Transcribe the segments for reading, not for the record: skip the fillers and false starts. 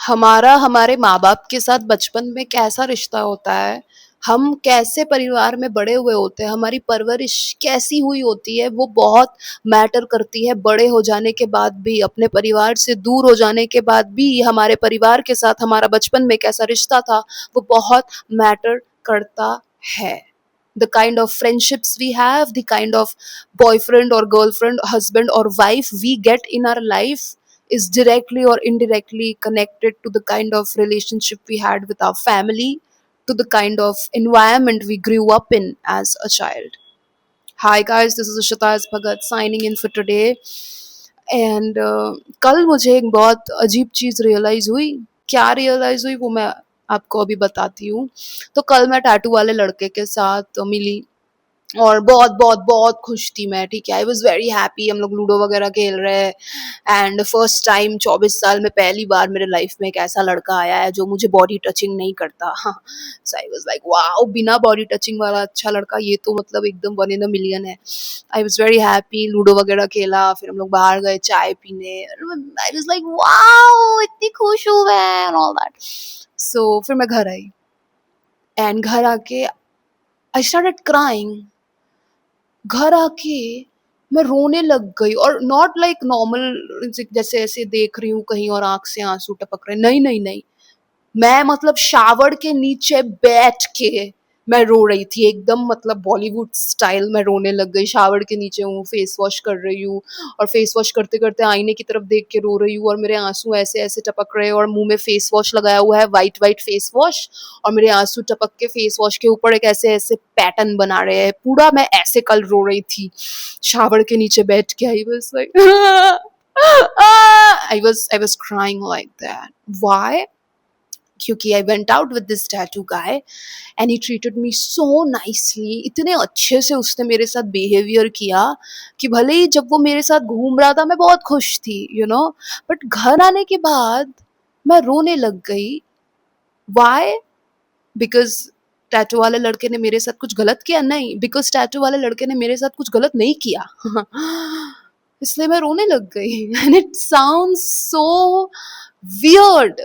हमारा हमारे माँ-बाप के साथ बचपन में कैसा रिश्ता होता है, हम कैसे परिवार में बड़े हुए होते हैं, हमारी परवरिश कैसी हुई होती है, वो बहुत मैटर करती है। बड़े हो जाने के बाद भी, अपने परिवार से दूर हो जाने के बाद भी, हमारे परिवार के साथ हमारा बचपन में कैसा रिश्ता था, वो बहुत मैटर करता है। The kind of friendships we have, the kind of boyfriend or girlfriend, husband or wife we get in our life is directly or indirectly connected to the kind of relationship we had with our family, to the kind of environment we grew up in as a child. Hi guys, this is Ishita S. Bhagat signing in for today. And कल मुझे एक बहुत अजीब चीज़ realise हुई। क्या realise हुई वो मैं आपको अभी बताती हूँ। तो कल मैं टैटू वाले लड़के के साथ मिली और बहुत बहुत बहुत खुश थी मैं, ठीक है। आई वॉज वेरी हैप्पी, हम लोग लूडो वगैरह खेल रहे हैं एंड फर्स्ट टाइम 24 साल में पहली बार मेरे लाइफ में एक ऐसा लड़का आया है जो मुझे बॉडी टचिंग नहीं करता। हाँ, सो आई वॉज लाइक वाओ, बिना बॉडी टचिंग वाला अच्छा लड़का, ये तो मतलब एकदम 1 in a million है। I was very happy, ludo वगैरह खेला, फिर हम लोग बाहर गए चाय पीने। आई वॉज लाइक वाओ, इतनी खुश हूँ मैं एंड ऑल दैट। सो फिर मैं घर आई एंड घर आके आई स्टार्टेड क्राइंग। घर आके मैं रोने लग गई और नॉट लाइक नॉर्मल, जैसे ऐसे देख रही हूँ कहीं और आंख से आंसू टपक रहे, नहीं नहीं नहीं। मैं मतलब शावर के नीचे बैठ के मैं रो रही थी एकदम, मतलब बॉलीवुड स्टाइल में रोने लग गई। शावर के नीचे हूँ, फेस वॉश कर रही हूँ और फेस वॉश करते करते आईने की तरफ देख के रो रही हूँ और मेरे आंसू ऐसे ऐसे टपक रहे हैं और मुंह में फेस वॉश लगाया हुआ है, वाइट वाइट फेस वॉश, और मेरे आंसू टपक के फेस वॉश के ऊपर एक ऐसे ऐसे पैटर्न बना रहे हैं। पूरा मैं ऐसे कल रो रही थी शावर के नीचे बैठ के। I was like I was crying like that. Why? क्योंकि I went out with this tattoo guy and he treated me so nicely. इतने अच्छे से उसने मेरे साथ बिहेवियर किया कि भले ही जब वो मेरे साथ घूम रहा था मैं बहुत खुश थी, बट घर आने के बाद मैं रोने लग गई। Why? Because टैटू वाले लड़के ने मेरे साथ कुछ गलत किया? नहीं, बिकॉज टैटू वाले लड़के ने मेरे साथ कुछ गलत नहीं किया। इसलिए मैं रोने लग गई। And it sounds so weird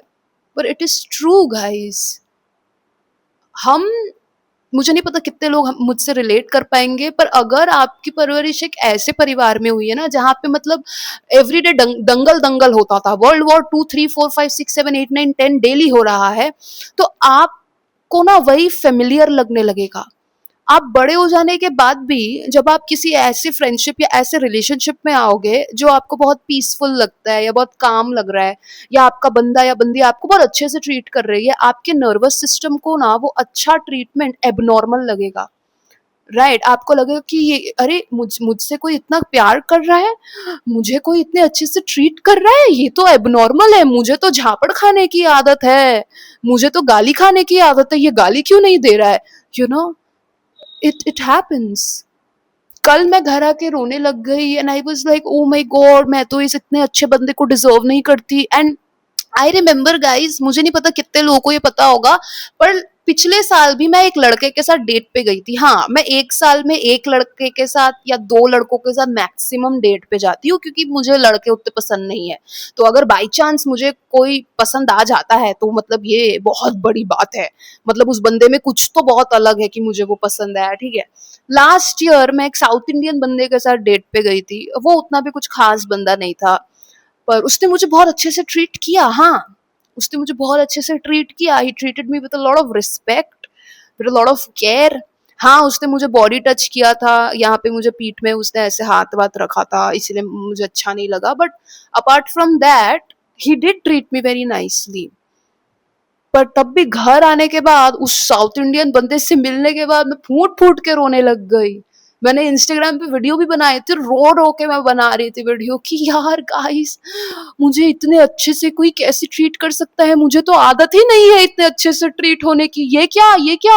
but it is true guys. हम मुझे नहीं पता कितने लोग मुझसे रिलेट कर पाएंगे, पर अगर आपकी परवरिश एक ऐसे परिवार में हुई है ना जहाँ पे मतलब एवरीडे दंगल दंगल होता था, वर्ल्ड वॉर 2 3 4 5 6 7 8 9 10 डेली हो रहा है, तो आपको ना वही फेमिलियर लगने लगेगा। आप बड़े हो जाने के बाद भी जब आप किसी ऐसे फ्रेंडशिप या ऐसे रिलेशनशिप में आओगे जो आपको बहुत पीसफुल लगता है या बहुत काम लग रहा है, या आपका बंदा या बंदी आपको बहुत अच्छे से ट्रीट कर रही है, आपके नर्वस सिस्टम को ना वो अच्छा ट्रीटमेंट एबनॉर्मल लगेगा। राइट, आपको लगेगा कि ये अरे मुझसे कोई इतना प्यार कर रहा है, मुझे कोई इतने अच्छे से ट्रीट कर रहा है, ये तो एबनॉर्मल है। मुझे तो झापड़ खाने की आदत है, मुझे तो गाली खाने की आदत है, ये गाली क्यों नहीं दे रहा है? You no it happens. कल मैं घर आके रोने लग गई and I was like oh my God, मैं तो इस इतने अच्छे बंदे को डिजर्व नहीं करती। एंड आई रिमेम्बर गाइज, मुझे नहीं पता कितने लोगों को ये पता होगा, पर पिछले साल भी मैं एक लड़के के साथ डेट पे गई थी। हाँ, मैं एक साल में एक लड़के के साथ या 2 लड़कों के साथ मैक्सिमम डेट पे जाती हूँ क्योंकि मुझे लड़के उतने पसंद नहीं है। तो अगर बाई चांस मुझे कोई पसंद आ जाता है तो मतलब ये बहुत बड़ी बात है, मतलब उस बंदे में कुछ तो बहुत अलग है कि मुझे वो पसंद आया, ठीक है। लास्ट ईयर मैं एक साउथ इंडियन बंदे के साथ डेट पे गई थी। वो उतना भी कुछ खास बंदा नहीं था, पर उसने मुझे बहुत अच्छे से ट्रीट किया। हाँ, उसने मुझे बहुत अच्छे से ट्रीट किया। He treated me with a lot of respect, with a lot of care. हाँ, उसने मुझे बॉडी टच किया था, यहाँ पे मुझे पीठ में उसने ऐसे हाथ वाथ रखा था, इसलिए मुझे अच्छा नहीं लगा, but apart from that he did treat me very nicely. पर तब भी घर आने के बाद उस साउथ इंडियन बंदे से मिलने के बाद मैं फूट फूट के रोने लग गई। मैंने इंस्टाग्राम पे वीडियो भी बनाए थे, रो रो के मैं बना रही थी वीडियो कि यार गाइस, मुझे इतने अच्छे से कोई कैसे ट्रीट कर सकता है, मुझे तो आदत ही नहीं है इतने अच्छे से ट्रीट होने की। ये क्या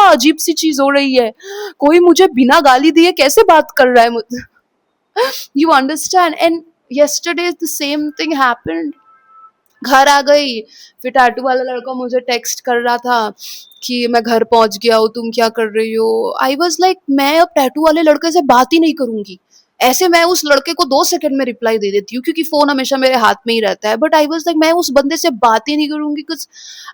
अजीब सी चीज हो रही है, कोई मुझे बिना गाली दिए कैसे बात कर रहा है मुझे। You understand? And yesterday the same thing happened। घर आ गई, फिर टैटू वाला लड़का मुझे टेक्स्ट कर रहा था कि मैं घर पहुंच गया हूँ, तुम क्या कर रही हो। आई वॉज लाइक मैं अब टैटू वाले लड़के से बात ही नहीं करूंगी। ऐसे मैं उस लड़के को 2 सेकंड में रिप्लाई दे देती हूँ क्योंकि फोन हमेशा मेरे हाथ में ही रहता है, बट आई वाज लाइक मैं उस बंदे से बात ही नहीं करूंगी because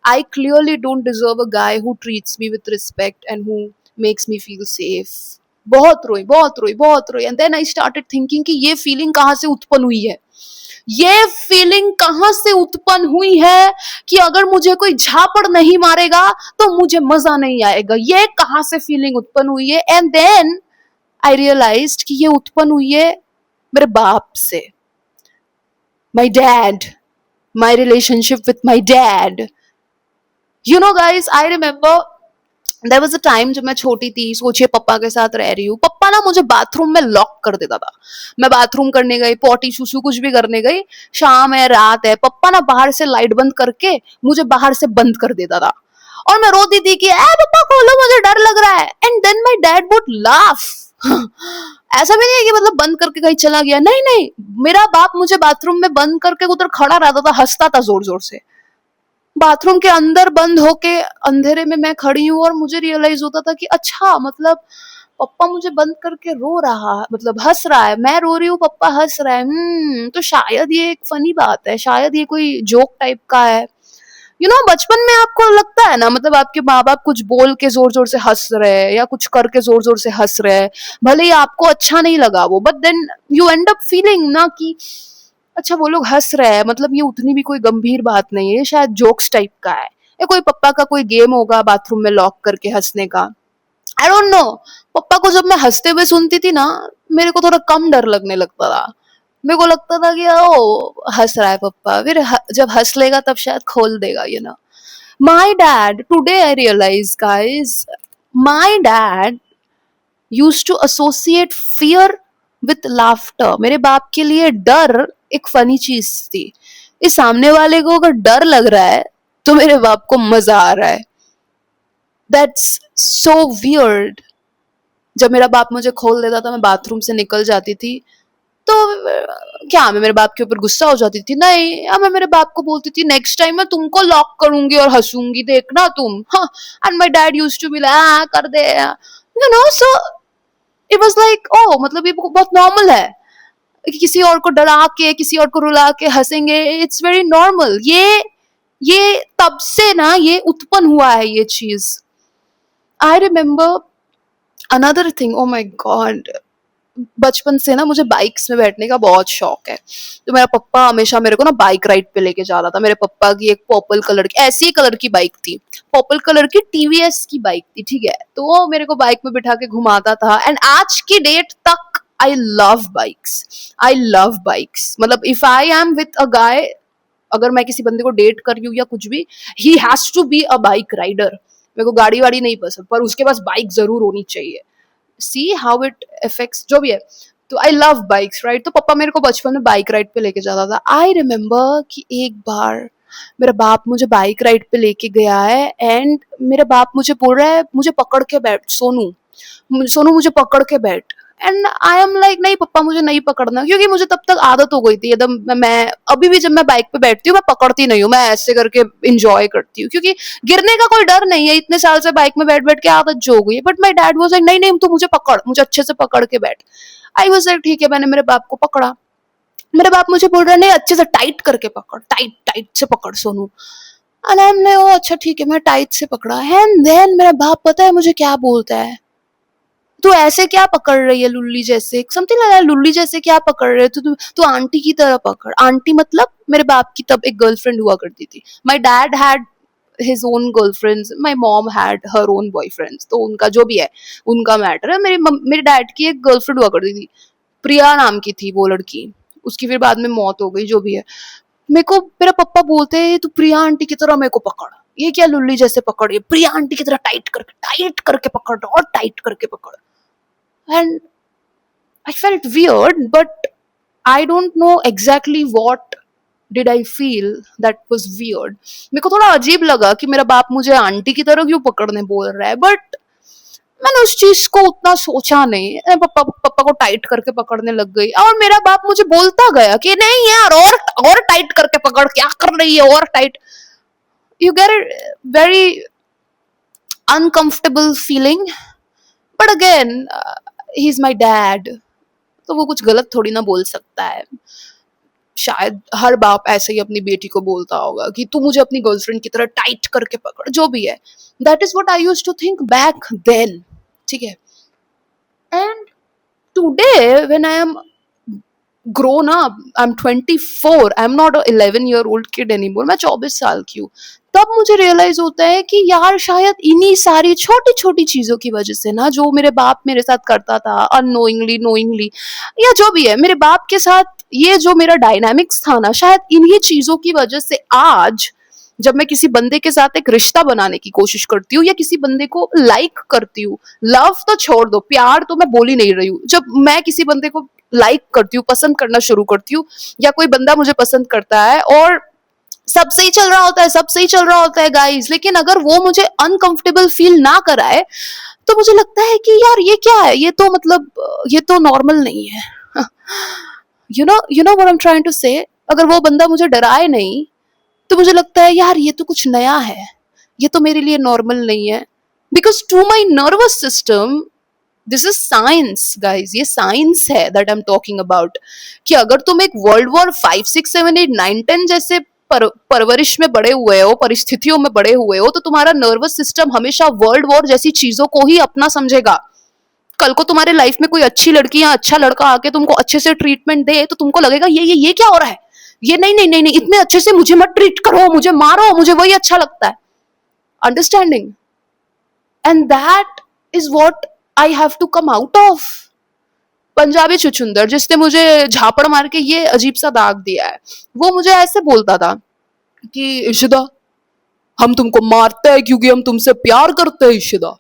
I clearly don't deserve a guy who treats me with respect and who makes me feel safe. बहुत रोई, बहुत रोई, बहुत रोई, and then I started thinking कि ये फीलिंग कहाँ से उत्पन्न हुई है, ये फीलिंग कहाँ से उत्पन्न हुई है कि अगर मुझे कोई झापड़ नहीं मारेगा तो मुझे मजा नहीं आएगा. ये कहाँ से फीलिंग उत्पन्न हुई है? एंड देन आई रियलाइज्ड कि ये उत्पन्न हुई है मेरे बाप से. My dad, my relationship with my dad. You know guys, I remember there was a time जब मैं छोटी थी, सोचिए पप्पा के साथ रह रही हूँ. पप्पा ना मुझे बाथरूम में लॉक कर देता था. मैं बाथरूम करने गई, पॉटी सुसु कुछ भी करने गई, शाम है रात है, पप्पा ना बाहर से लाइट बंद करके मुझे बाहर से बंद कर देता था. और मैं रोती थी कि ए पप्पा खोलो मुझे डर लग रहा है. And then my dad would laugh. ऐसा भी नहीं है कि मतलब बंद करके कहीं चला गया, नहीं नहीं, मेरा बाप मुझे बाथरूम में बंद करके उधर खड़ा रहता था, हंसता था जोर जोर से. बाथरूम के अंदर बंद होके अंधेरे में मैं खड़ी हूँ और मुझे रियलाइज होता था कि अच्छा मतलब पप्पा मुझे बंद करके रो रहा, मतलब हंस रहा है, मैं रो रही हूँ पप्पा हंस रहा है. तो शायद ये एक फनी बात है, शायद ये कोई जोक टाइप का है. बचपन में आपको लगता है ना, मतलब आपके माँ बाप कुछ बोल के जोर जोर से हंस रहे हैं या कुछ करके जोर जोर से हंस रहे हैं, भले ही आपको अच्छा नहीं लगा वो, but then you end up feeling ना कि अच्छा वो लोग हंस रहे हैं, मतलब ये उतनी भी कोई गंभीर बात नहीं है, शायद जोक्स टाइप का है, या कोई पप्पा का कोई गेम होगा बाथरूम में लॉक करके हंसने का. I don't know. पप्पा को जब मैं हंसते हुए सुनती थी ना, मेरे को थोड़ा कम डर लगने लगता था. मेरे को लगता था कि ओ हंस रहा है पप्पा, फिर जब हंस लेगा तब शायद खोल देगा, my dad, today I realize guys, my dad used to associate fear with laughter. मेरे बाप के लिए डर एक फनी चीज थी. इस सामने वाले को अगर डर लग रहा है तो मेरे बाप को मजा आ रहा है. That's so weird. जब मेरा बाप मुझे खोल देता था, मैं बाथरूम से निकल जाती थी, तो क्या मैं मेरे बाप के ऊपर गुस्सा हो जाती थी? नहीं. अब मैं मेरे बाप को बोलती थी नेक्स्ट टाइम मैं तुमको लॉक करूंगी और हंसूंगी, देखना तुम. हाँ. And my dad used to be like कर दे, so it was like oh मतलब ये बहुत नॉर्मल है कि किसी और को डरा के किसी और को रुला के हंसेंगे. It's very normal. ये तब से ना ये उत्पन्न हुआ है ये चीज. I remember another thing, O my God, बचपन से ना मुझे बाइक्स में बैठने का बहुत शौक है. तो मेरा पप्पा हमेशा मेरे को ना बाइक राइड पे लेके जाता था. मेरे पप्पा की एक पर्पल कलर की, ऐसी कलर की बाइक थी, पर्पल कलर की टीवीएस की बाइक थी, ठीक है. तो वो मेरे को बाइक में बिठा के घुमाता था. एंड आज की डेट तक I love bikes. I love bikes. मतलब if I am with a guy, अगर मैं किसी बंदे को डेट कर रही हूँ या कुछ भी, he has to be a bike rider. मेरे को गाड़ी वाड़ी नहीं पसंद, पर उसके पास बाइक जरूर होनी चाहिए. सी हाउ इट इफेक्ट्स, जो भी है. तो आई लव बाइक्स राइट. तो पापा मेरे को बचपन में बाइक राइड पे लेके जाता था. आई रिमेम्बर कि एक बार मेरा बाप मुझे बाइक राइड पे लेके गया है एंड मेरा बाप मुझे बोल रहा है मुझे पकड़ के बैठ सोनू, सोनू मुझे पकड़ के बैठ. एंड आई एम लाइक नहीं पापा मुझे नहीं पकड़ना, क्योंकि मुझे तब तक आदत हो गई थी एकदम. मैं अभी भी जब मैं बाइक पे बैठती हूँ मैं पकड़ती नहीं हूँ, मैं ऐसे करके इंजॉय करती हूँ, क्योंकि गिरने का कोई डर नहीं है. इतने साल से बाइक में बैठ बैठ के आदत जो हो गई है. But my dad was like नहीं नहीं तू मुझे पकड़, मुझे अच्छे से पकड़ के बैठ. आई वाज लाइक ठीक है. मैंने मेरे बाप को पकड़ा. मेरे बाप मुझे बोल रहा है नहीं अच्छे से टाइट करके पकड़, टाइट टाइट से पकड़ Sonu. And I am like ओ अच्छा ठीक है. मैं टाइट से पकड़ा. एंड देन मेरा बाप पता है मुझे क्या बोलता है, तू ऐसे क्या पकड़ रही है लुल्ली जैसे, समथिंग लाइक दैट. लुल्ली जैसे क्या पकड़ रहे हो तू आंटी की तरह पकड़. आंटी मतलब मेरे बाप की तब एक गर्लफ्रेंड हुआ करती थी. My dad had his own girlfriends, my mom had her own boyfriends. तो उनका जो भी है उनका मैटर है. मेरे डैड की एक गर्लफ्रेंड हुआ करती थी, प्रिया नाम की थी वो लड़की. उसकी फिर बाद में मौत हो गई, जो भी है. मेरे को मेरा पप्पा बोलते हैं तू प्रिया आंटी की तरह मेरे को पकड़. ये क्या लुल्ली जैसे पकड़, ये प्रिया आंटी की तरह टाइट करके पकड़ और टाइट करके पकड़. And I felt weird, but I don't know exactly what did I feel that was weird. मेरे को थोड़ा अजीब लगा कि मेरा बाप मुझे आंटी की तरह क्यों पकड़ने बोल रहा है, बट मैंने उस चीज को उतना सोचा नहीं. पापा को टाइट करके पकड़ने लग गई और मेरा बाप मुझे बोलता गया कि नहीं यार और टाइट करके पकड़, क्या कर रही है और tight. You get very uncomfortable feeling, but again he's my dad. तो वो कुछ गलत थोड़ी ना बोल सकता है। शायद हर बाप ऐसे ही अपनी बेटी को बोलता होगा कि तू मुझे अपनी गर्लफ्रेंड की तरह टाइट करके पकड़, जो भी है। That is what I used to think back then, ठीक है। And today when I am grown up, I'm 24, I'm not a 11-year-old kid anymore, मैं 24 साल की हूँ। तब मुझे रियलाइज होता है कि यार शायद इन्हीं सारी छोटी छोटी चीजों की वजह से ना, जो मेरे बाप मेरे साथ करता था अननोइंगली नोइंगली या जो भी है, मेरे बाप के साथ ये जो मेरा डायनामिक्स था ना, शायद इन्हीं चीजों की वजह से आज जब मैं किसी बंदे के साथ एक रिश्ता बनाने की कोशिश करती हूँ या किसी बंदे को लाइक करती हूँ, लव तो छोड़ दो, प्यार तो मैं बोल ही नहीं रही हूँ, जब मैं किसी बंदे को लाइक करती हूँ, पसंद करना शुरू करती हूँ, या कोई बंदा मुझे पसंद करता है और सब सही चल रहा होता है, सब सही चल रहा होता है गाइस, लेकिन अगर वो मुझे अनकंफर्टेबल फील ना कराए तो मुझे लगता है कि यार ये क्या है, ये तो मतलब ये तो नॉर्मल नहीं है। You know what I am trying to say. अगर वो बंदा मुझे डराए नहीं तो मुझे लगता है यार ये तो कुछ नया है, ये तो मेरे लिए नॉर्मल नहीं है। Because to my nervous system this is science guys, ये साइंस है that I am talking about, कि अगर तुम एक वर्ल्ड वॉर 5, 6, 7, 8, 9, 10 जैसे परवरिश में बड़े हुए हो, परिस्थितियों में बड़े हुए हो, तो तुम्हारा नर्वस सिस्टम हमेशा वर्ल्ड वॉर जैसी चीजों को ही अपना समझेगा। कल को तुम्हारे लाइफ में कोई अच्छी लड़की या अच्छा लड़का आके तुमको अच्छे से ट्रीटमेंट दे तो तुमको लगेगा ये क्या हो रहा है, ये नहीं नहीं नहीं नहीं, इतने अच्छे से मुझे मत ट्रीट करो, मुझे मारो, मुझे वही अच्छा लगता है। Understanding, and that is what I have to come out of. Punjabi छुछुंदर जिसने मुझे झापड़ मार के ये अजीब सा दाग दिया है, वो मुझे ऐसे बोलता था कि इशिदा, हम तुमको मारते हैं क्योंकि हम तुमसे प्यार करते हैं इशिदा,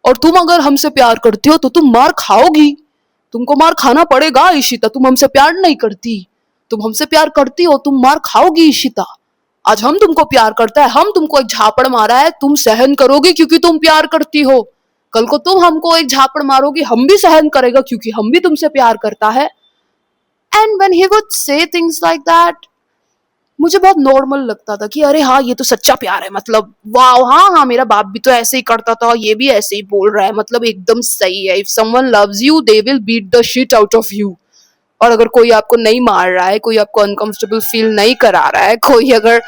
और तुम अगर हमसे प्यार करती हो तो तुम मार खाओगी, तुमको मार खाना पड़ेगा इशिता, तुम हमसे प्यार नहीं करती, तुम हमसे प्यार करती हो, तुम मार खाओगी इशिता। आज हम तुमको प्यार करता है, हम तुमको एक झापड़ मारा है, तुम सहन करोगी क्योंकि तुम प्यार करती हो, कल को तुम हमको एक झापड़ मारोगी, हम भी सहन करेगा क्योंकि हम भी तुमसे प्यार करता है। And when he would say things like that, मुझे बहुत नॉर्मल लगता था कि अरे हाँ ये तो सच्चा प्यार है, मतलब वाह, हाँ हाँ मेरा बाप भी तो ऐसे ही करता था, ये भी ऐसे ही बोल रहा है, मतलब एकदम सही है। If someone loves you they will beat the shit out of you. और अगर कोई आपको नहीं मार रहा है, कोई आपको अनकंफर्टेबल फील नहीं करा रहा है, कोई अगर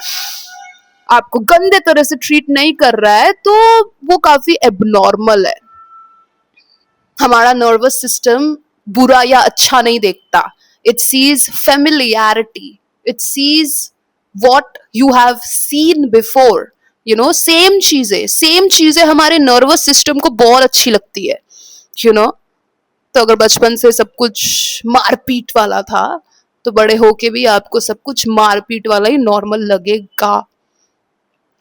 आपको गंदे तरह से ट्रीट नहीं कर रहा है, तो वो काफी एबनॉर्मल है। हमारा नर्वस सिस्टम बुरा या अच्छा नहीं देखता, it sees familiarity, it sees what you have seen before, same चीजें हमारे नर्वस सिस्टम को बहुत अच्छी लगती है, you know। तो अगर बचपन से सब कुछ मारपीट वाला था तो बड़े होके भी आपको सब कुछ मारपीट वाला ही नॉर्मल लगेगा।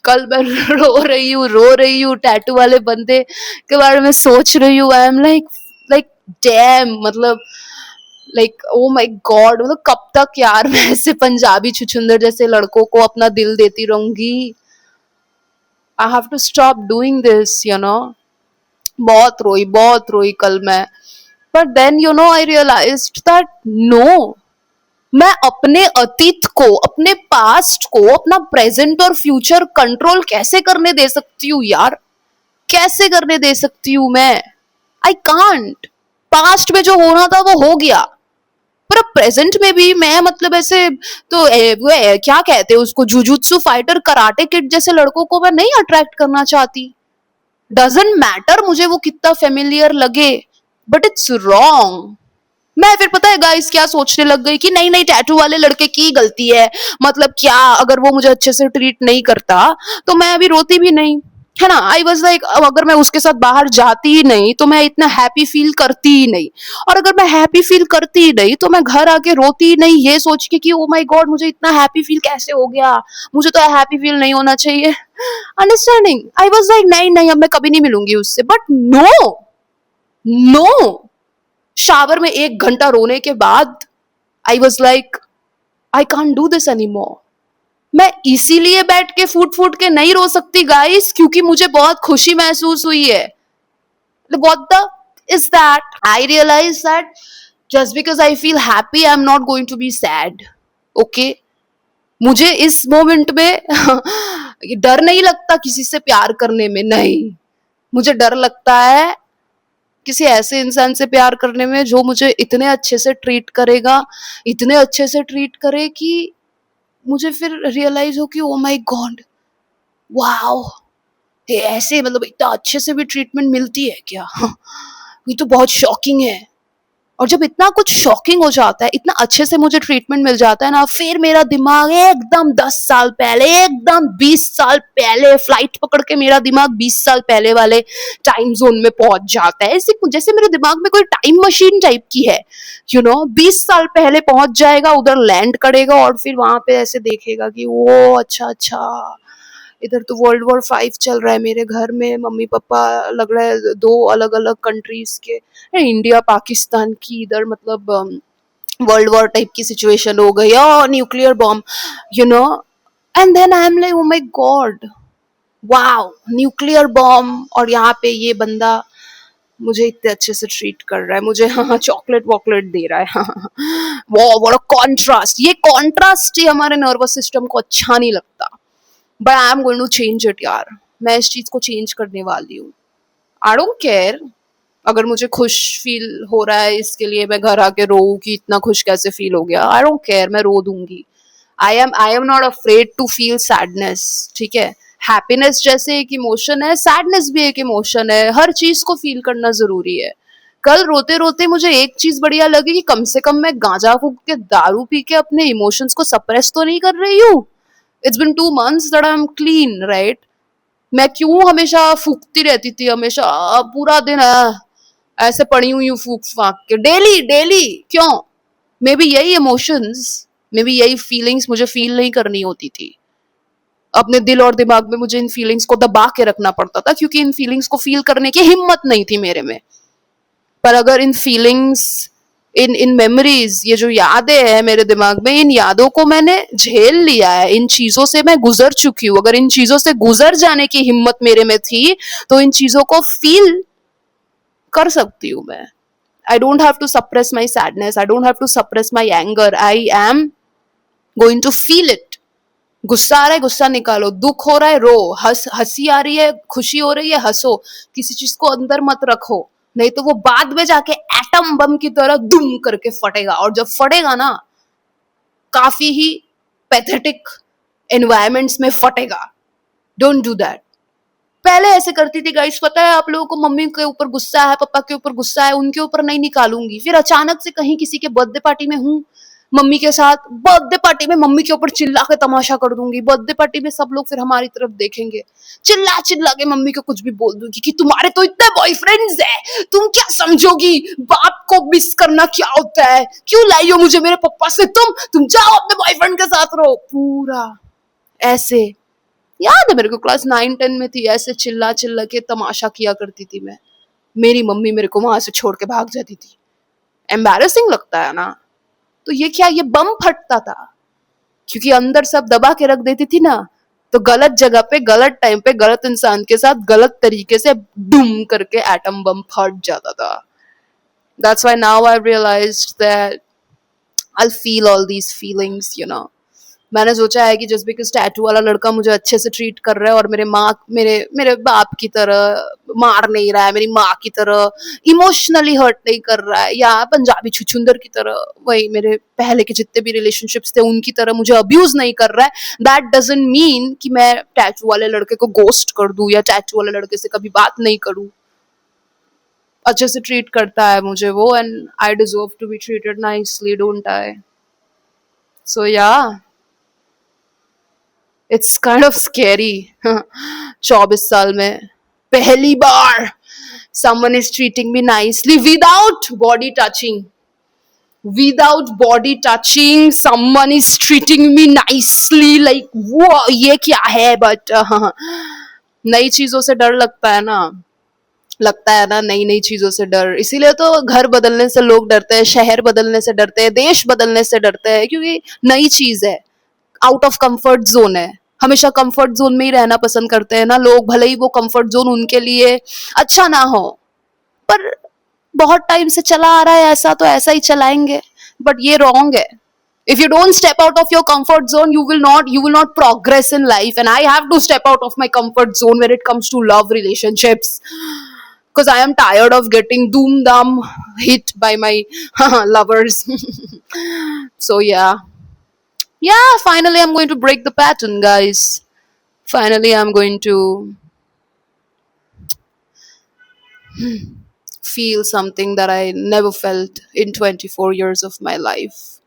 कल मैं रो रही हूँ टैटू वाले बंदे के बारे में सोच रही हूँ। आई एम लाइक डैम, मतलब लाइक ओ माय गॉड, मतलब कब तक यार मैं ऐसे पंजाबी छुछुंदर जैसे लड़कों को अपना दिल देती रहूंगी। I have to stop doing this, बहुत रोई कल मैं। But then I realized that no, मैं अपने अतीत को, अपने पास्ट को, अपना प्रेजेंट और फ्यूचर कंट्रोल कैसे करने दे सकती हूँ यार, कैसे करने दे सकती हूँ मैं? I can't. पास्ट में जो होना था वो हो गया, पर अब प्रेजेंट में भी मैं मतलब ऐसे तो क्या कहते हैं उसको, जुजुत्सु फाइटर, कराटे किड जैसे लड़कों को मैं नहीं अट्रैक्ट करना चाहती। डजेंट मैटर मुझे वो कितना फेमिलियर लगे, बट इट्स रॉन्ग। मैं फिर पता है गाइस क्या सोचने लग गई कि नहीं नहीं, टैटू वाले लड़के की गलती है, मतलब क्या अगर वो मुझे अच्छे से ट्रीट नहीं करता तो मैं अभी रोती भी नहीं, है ना। आई वॉज लाइक अगर मैं उसके साथ बाहर जाती ही नहीं तो मैं इतना हैप्पी फील करती ही नहीं, और अगर मैं हैप्पी फील करती ही नहीं तो मैं घर आके रोती ही नहीं, ये सोच के कि ओ माय गॉड मुझे इतना हैप्पी फील कैसे हो गया, मुझे तो हैप्पी फील नहीं होना चाहिए। अंडरस्टैंडिंग, आई वॉज लाइक नहीं नहीं अब मैं कभी नहीं मिलूंगी उससे। बट नो नो, शावर में 1 घंटा रोने के बाद I was like I can't do this any more. मैं इसीलिए बैठ के फूट फूट के नहीं रो सकती गाइस क्योंकि मुझे बहुत खुशी महसूस हुई है। What the is that? I realize that just because I feel happy, I'm not going to be sad. Okay? मुझे इस मोमेंट में डर नहीं लगता किसी से प्यार करने में, नहीं, मुझे डर लगता है किसी ऐसे इंसान से प्यार करने में जो मुझे इतने अच्छे से ट्रीट करेगा, इतने अच्छे से ट्रीट करे कि मुझे फिर रियलाइज हो कि ओ माय गॉड, वाओ, ये ऐसे मतलब इतना अच्छे से भी ट्रीटमेंट मिलती है क्या? ये तो बहुत शॉकिंग है। और जब इतना कुछ शॉकिंग हो जाता है, इतना अच्छे से मुझे ट्रीटमेंट मिल जाता है ना, फिर मेरा दिमाग एकदम 10 साल पहले, एकदम 20 साल पहले, फ्लाइट पकड़ के मेरा दिमाग 20 साल पहले वाले टाइम जोन में पहुंच जाता है। ऐसे जैसे मेरे दिमाग में कोई टाइम मशीन टाइप की है, 20 साल पहले पहुंच जाएगा, उधर लैंड करेगा और फिर वहां पे ऐसे देखेगा कि वो अच्छा अच्छा, इधर तो वर्ल्ड वॉर 5 चल रहा है मेरे घर में, मम्मी पापा लग रहा है दो अलग अलग कंट्रीज के, इंडिया पाकिस्तान की इधर मतलब वर्ल्ड वॉर टाइप की सिचुएशन हो गई, और nuclear bomb, you know and then I am like oh my god, wow, nuclear bomb, और यहाँ पे ये बंदा मुझे इतने अच्छे से ट्रीट कर रहा है, मुझे हाँ चॉकलेट वॉकलेट दे रहा है, हाँ वो बड़ा कॉन्ट्रास्ट, ये कॉन्ट्रास्ट ही हमारे नर्वस सिस्टम को अच्छा नहीं लगता, but I am going to change it यार, मैं इस चीज को चेंज करने वाली हूँ। आई डोंट केयर अगर मुझे खुश फील हो रहा है, इसके लिए मैं घर आके रो कि इतना खुश कैसे फील हो गया, आई डोंट केयर, मैं रो दूंगी। I am not afraid to feel sadness, ठीक है? हैप्पीनेस जैसे एक इमोशन है, सैडनेस भी एक इमोशन है, हर चीज को फील करना जरूरी है। कल रोते रोते मुझे एक चीज बढ़िया लगी कि कम से कम मैं गांजा फूक के दारू पी के अपने इमोशंस को सप्रेस तो नहीं कर रही हूँ। It's been 2 months that I M clean, right? मैं क्यों हमेशा फूकती रहती थी, हमेशा पूरा दिन ऐसे पड़ी हुई हूँ फूक फाक के, डेली डेली, क्यों? मे बी यही इमोशंस, मे बी यही फीलिंग्स मुझे फील नहीं करनी होती थी। अपने दिल और दिमाग में मुझे इन फीलिंग्स को दबा के रखना पड़ता था, क्योंकि इन फीलिंग्स को फील करने की हिम्मत नहीं थी मेरे में। पर अगर इन फीलिंग्स, इन इन मेमोरीज, ये जो यादें हैं मेरे दिमाग में, इन यादों को मैंने झेल लिया है, इन चीजों से मैं गुजर चुकी हूँ, अगर इन चीजों से गुजर जाने की हिम्मत मेरे में थी तो इन चीजों को फील कर सकती हूँ मैं। I don't have to suppress my sadness, I don't have to suppress my anger, I am going to feel it. गुस्सा आ रहा है, गुस्सा निकालो, दुख हो रहा है, रो, हंसी आ रही है, खुशी हो रही है, हंसो, किसी चीज को अंदर मत रखो, नहीं तो वो बाद में जाके एटम बम की तरह दुम करके फटेगा, और जब फटेगा ना, काफी ही पैथेटिक एनवायरमेंट्स में फटेगा। Don't do that. पहले ऐसे करती थी गाइस, पता है आप लोगों को, मम्मी के ऊपर गुस्सा है, पापा के ऊपर गुस्सा है, उनके ऊपर नहीं निकालूंगी, फिर अचानक से कहीं किसी के बर्थडे पार्टी में हूँ मम्मी के साथ, बर्थडे पार्टी में मम्मी के ऊपर चिल्ला के तमाशा कर दूंगी, बर्थडे पार्टी में सब लोग फिर हमारी तरफ देखेंगे, चिल्ला चिल्ला के मम्मी को कुछ भी बोल दूंगी कि तुम्हारे तो इतने बॉयफ्रेंड्स है, तुम क्या समझोगी, बाप को मिस करना क्या होता है, क्यों लाई हो मुझे मेरे पापा से, तुम जाओ अपने बॉयफ्रेंड के साथ रहो, पूरा ऐसे। याद है मेरे को, क्लास 9-10 में थी, ऐसे चिल्ला चिल्ला के तमाशा किया करती थी मैं, मेरी मम्मी मेरे को वहां से छोड़ के भाग जाती थी। एम्बैरेसिंग लगता है ना? तो ये क्या, ये बम फटता था, क्योंकि अंदर सब दबा के रख देती थी ना, तो गलत जगह पे, गलत टाइम पे, गलत इंसान के साथ गलत तरीके से डूम करके एटम बम फट जाता था। That's why now I realized that I'll feel all these feelings. मैंने सोचा है कि जस्ट बिकॉज टैटू वाला लड़का मुझे अच्छे से ट्रीट कर रहा है और मेरे मेरे बाप की तरह मार नहीं रहा है, मेरी माँ की तरह इमोशनली हर्ट नहीं कर रहा है, या पंजाबी छुछुंदर की तरह, वही मेरे पहले के जितने भी रिलेशनशिप्स थे उनकी तरह मुझे अब्यूज नहीं कर रहा है, दैट डजंट मीन कि मैं टैटू वाले लड़के को गोस्ट कर दूं या टैटू वाले लड़के से कभी बात नहीं करूं। अच्छे से ट्रीट करता है मुझे वो, and I deserve to be treated nicely, don't I? So yeah, it's kind of scary. 24 साल में पहली बार someone is treating me nicely without body touching, someone is treating me nicely, like वो ये क्या है? बट नई चीजों से डर लगता है ना, नई नई चीजों से डर, इसीलिए तो घर बदलने से लोग डरते हैं, शहर बदलने से डरते हैं, देश बदलने से डरते हैं, क्योंकि नई चीज है, आउट ऑफ कंफर्ट जोन है। हमेशा कंफर्ट जोन में ही रहना पसंद करते हैं ना लोग, भले ही वो कंफर्ट जोन उनके लिए अच्छा ना हो, पर बहुत टाइम से चला आ रहा है ऐसा, तो ऐसा ही चलाएंगे, बट ये रॉन्ग है। If you don't step out of your comfort zone, you will not progress in life, and I have to step out of my comfort zone when it comes to love relationships. because I am tired of getting doom dum hit by my lovers. So yeah, finally I'm going to break the pattern, guys. Finally I'm going to feel something that I never felt in 24 years of my life.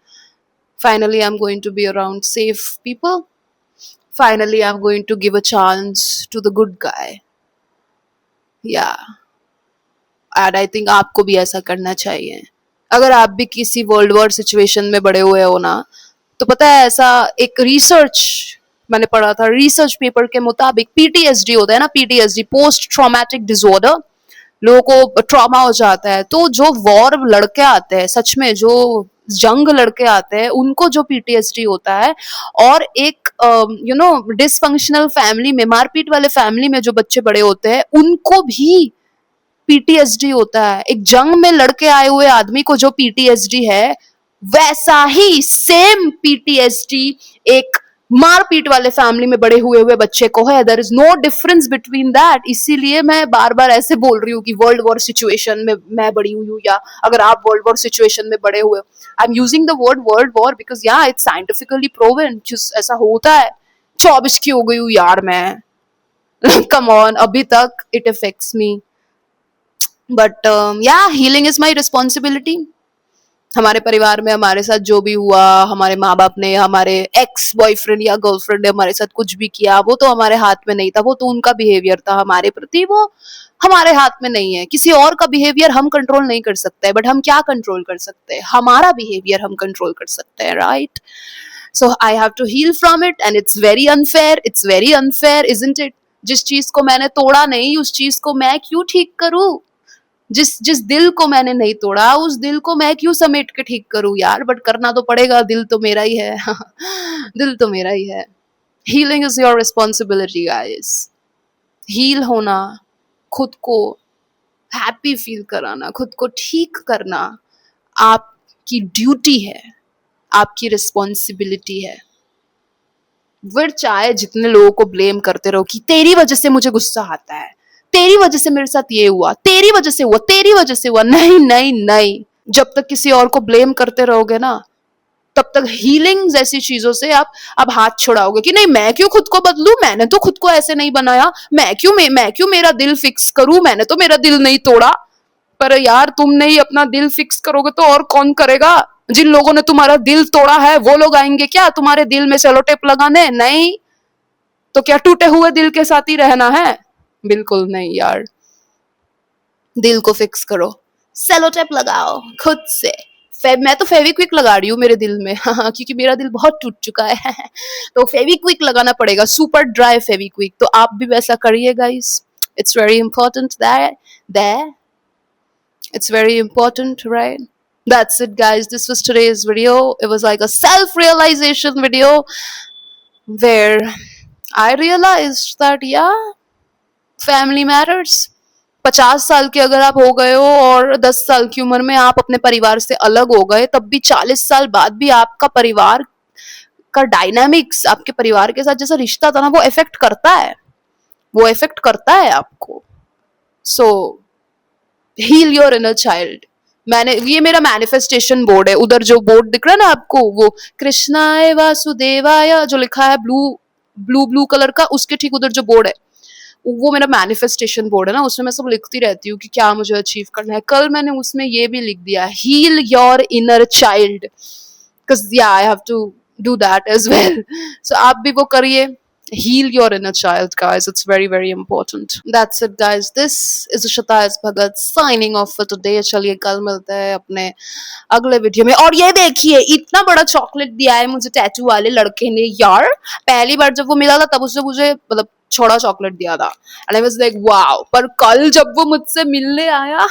Finally I'm going to be around safe people. Finally I'm going to give a chance to the good guy. Yeah, and I think आपको भी ऐसा करना चाहिए. अगर आप भी किसी world war situation में बड़े हुए हो ना, तो पता है ऐसा एक रिसर्च मैंने पढ़ा था, रिसर्च पेपर के मुताबिक पीटीएसडी होता है ना, पीटीएसडी पोस्ट ट्रॉमेटिक डिसऑर्डर, लोगों को ट्रॉमा हो जाता है, तो जो वॉर लड़के आते हैं, सच में जो जंग लड़के आते हैं, उनको जो पीटीएसडी होता है, और एक डिसफंक्शनल फैमिली में, मारपीट वाले फैमिली में जो बच्चे बड़े होते हैं, उनको भी पीटीएसडी होता है. एक जंग में लड़के आए हुए आदमी को जो पीटीएसडी है, वैसा ही सेम पीटीएसडी एक मारपीट वाले फैमिली में बड़े हुए बच्चे को है. There is no difference between that. इसीलिए मैं बार बार ऐसे बोल रही हूँ कि वर्ल्ड वॉर सिचुएशन में मैं बड़ी हुई हूँ, या अगर आप वर्ल्ड वॉर सिचुएशन में बड़े हुए हो. I am using the word world war because या इट्स साइंटिफिकली प्रूवन. ऐसा होता है. 24 की हो गई हूँ यार मैं. कम ऑन, अभी तक इट अफेक्ट्स मी. बट या हीलिंग इज माई रिस्पॉन्सिबिलिटी. हमारे परिवार में हमारे साथ जो भी हुआ, हमारे माँ बाप ने, हमारे एक्स बॉयफ्रेंड या गर्लफ्रेंड ने हमारे साथ कुछ भी किया, वो तो हमारे हाथ में नहीं था. वो तो उनका बिहेवियर था हमारे प्रति, वो हमारे हाथ में नहीं है. किसी और का बिहेवियर हम कंट्रोल नहीं कर सकते, बट हम क्या कंट्रोल कर सकते हैं? हमारा बिहेवियर हम कंट्रोल कर सकते हैं, right? So I have to heal from it and it's very unfair. It's very unfair, isn't it? जिस चीज को मैंने तोड़ा नहीं, उस चीज को मैं क्यों ठीक करूं? जिस दिल को मैंने नहीं तोड़ा, उस दिल को मैं क्यों समेट के ठीक करूं यार? बट करना तो पड़ेगा, दिल तो मेरा ही है. दिल तो मेरा ही है. Healing is your responsibility guys. Heal होना, खुद को हैप्पी फील कराना, खुद को ठीक करना आपकी ड्यूटी है, आपकी रिस्पॉन्सिबिलिटी है. फिर चाहे जितने लोगों को ब्लेम करते रहो कि तेरी वजह से मुझे गुस्सा आता है, तेरी वजह से मेरे साथ ये हुआ, तेरी वजह से हुआ, तेरी वजह से हुआ. नहीं नहीं नहीं. जब तक किसी और को ब्लेम करते रहोगे ना, तब तक हीलिंग जैसी चीजों से आप हाथ छुड़ाओगे कि नहीं, मैं क्यों खुद को बदलूं, मैंने तो खुद को ऐसे नहीं बनाया, मैं क्यों मेरा दिल फिक्स करूं, मैंने तो मेरा दिल नहीं तोड़ा. पर यार तुम नहीं अपना दिल फिक्स करोगे तो और कौन करेगा? जिन लोगों ने तुम्हारा दिल तोड़ा है वो लोग आएंगे क्या तुम्हारे दिल में सेलो टेप लगाने? नहीं. तो क्या टूटे हुए दिल के साथ ही रहना है? बिल्कुल नहीं यार. दिल को फिक्स करो, सेलो टेप लगाओ खुद से. मैं तो फेविक्विक लगा रही हूँ मेरे दिल में, क्योंकि मेरा दिल बहुत टूट चुका है. तो फेविक्विक लगाना पड़ेगा, सुपर ड्राई फेविक्विक. तो आप भी वैसा करिए guys. It's very important that it's very important, right? That's it guys, this was today's video. It was like a self-realization video where I realized that yeah, family matters. 50 साल के अगर आप हो गए हो और 10 साल की उम्र में आप अपने परिवार से अलग हो गए, तब भी 40 साल बाद भी आपका परिवार का डायनामिक्स, आपके परिवार के साथ जैसा रिश्ता था ना, वो इफेक्ट करता है, वो इफेक्ट करता है आपको. सो हील योर इनर चाइल्ड. ये मेरा मैनिफेस्टेशन बोर्ड है. उधर जो बोर्ड दिख रहा है ना आपको, वो कृष्णाय वासुदेवाय जो लिखा है ब्लू कलर का, उसके ठीक उधर जो बोर्ड है, वो मेरा मैनिफेस्टेशन बोर्ड है ना. उसमें मैं सब लिखती रहती हूँ कि क्या मुझे अचीव करना है. कल मैंने उसमें ये भी लिख दिया, heal your inner child, because yeah I have to do that as well. सो आप भी वो करिए. Heal your inner child, guys. It's very, very important. That's it, guys. This is Ishita S. Bhagat signing off for today. चलिए कल मिलते हैं अपने अगले वीडियो में. और ये देखिए, इतना बड़ा चॉकलेट दिया है मुझे टैटू वाले लड़के ने यार. पहली बार जब वो मिला था तब उसने मुझे मतलब छोटा चॉकलेट दिया था, and I was like wow. पर कल जब वो मुझसे मिलने आया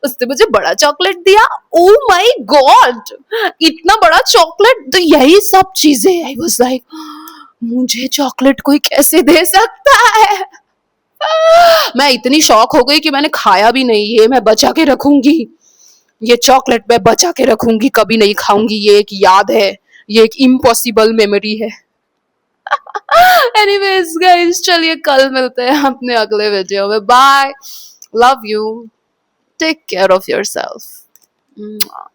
उसने मुझे बड़ा चॉकलेट दिया. ओ माय गॉड, इतना बड़ा चॉकलेट. तो यही सब चीजें, आई वाज लाइक मुझे चॉकलेट कोई कैसे दे सकता है? मैं इतनी शॉक हो गई कि मैंने खाया भी नहीं. ये मैं बचा के रखूंगी, ये चॉकलेट मैं बचा के रखूंगी, कभी नहीं खाऊंगी. ये एक याद है, ये एक इम्पॉसिबल मेमोरी है. एनीवेज गाइस, चलिए कल मिलते हैं अपने अगले वीडियो में. Bye. Love you. Take care of yourself. Mwah.